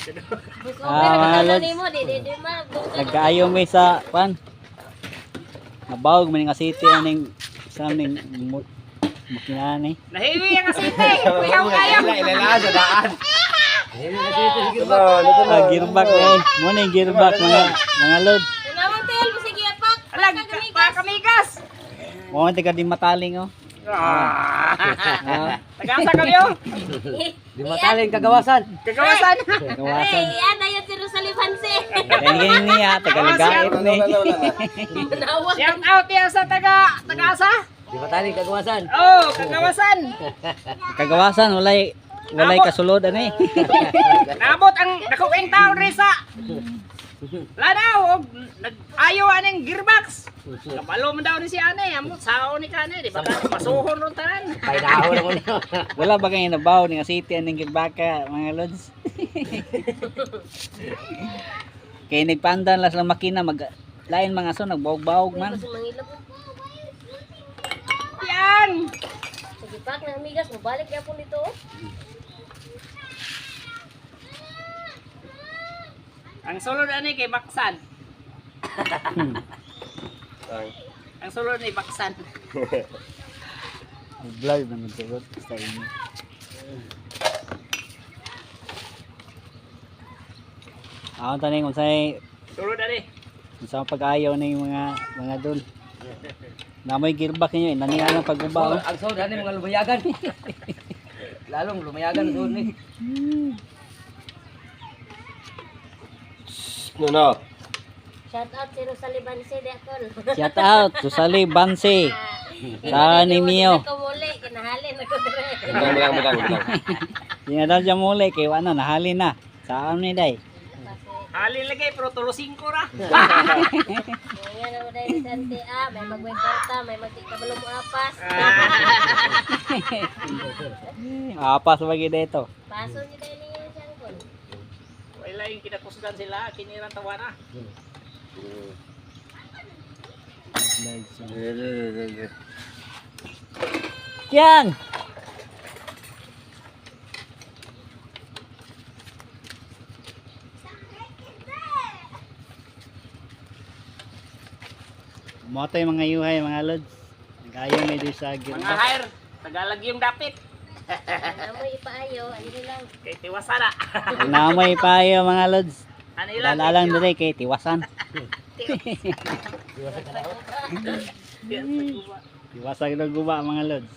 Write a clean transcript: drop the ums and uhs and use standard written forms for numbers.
Mga lods. Nagkaayo may sa pan. Nabawag man nga city aning sa ning makinani. Nahiwi ang asite. Kuyaw kayo. Ilalaan sa daan. Gearbox eh. Mo ning gearbox mga lods. Nawang tel mo sige pak. Alag, kamigas. Mo man tika di mataling oh. Tagasa kayo. Di mataling kagawasan. Kagawasan. Kawasan. Yan na yung si Rosalie Fancy. Kaya niya tagalagait ni. Shout out yan sa tagasa. Di mataling kagawasan. Oh, kagawasan. Kagawasan walay kasulod ani. Nabot ang nakuking tao rin sa Lanaw, nag-ayaw aning gearbox. Kabalo man daw ni si Ane, amot sao ni Kane, di ba kani masuhon ron tanan. Painahaw na mo na. Wala ba kang inabaw ni nga city aning gearbox mga lods. Kaya nagpandan las lang makina lain mga aso nagbawog-bawog man. Yan. Sige pak na amigas mo balik ya po dito. Ang sulod ani kay Baksan. Ang sulod ni Baksan. Live naman sulod sa inyo. Ako tanay kung sa'y Sulod ani. sa pag-ayaw na yung mga dul. Namoy gearbox niyo, naniya ng pag-ubaw. Ang sod ani mga lumayagan. Lalong lumayagan doon ni. No. Shout out si Rosalie Fancy di ako. Shout out to Sali Bansi. Sa ni Mio. Kamuli kinahalin ako dire. Bilang. Dinadal dyan muli kay wala nahali na. Saan ni day? Halin lagi pero tulo 5 ra. Yan na dai Dante may magwenta, may magtikabalo mo apas. Apas bagi dito. Paso ni dai niya siyang kon. Wala yung kinakusgan sila, kinirang tawa na. Yan. Moto yung mga yuhay mga lods. Nag-ayaw may doon sa Mga gearbox. hire, Tagalog yung dapit. Amoy ipaayo, ano lang. Kay Tiwasara. Namoy payo mga lods. Ano ilang? Lalalang dire kay tiwasan. Tiwasan na guba mga lods.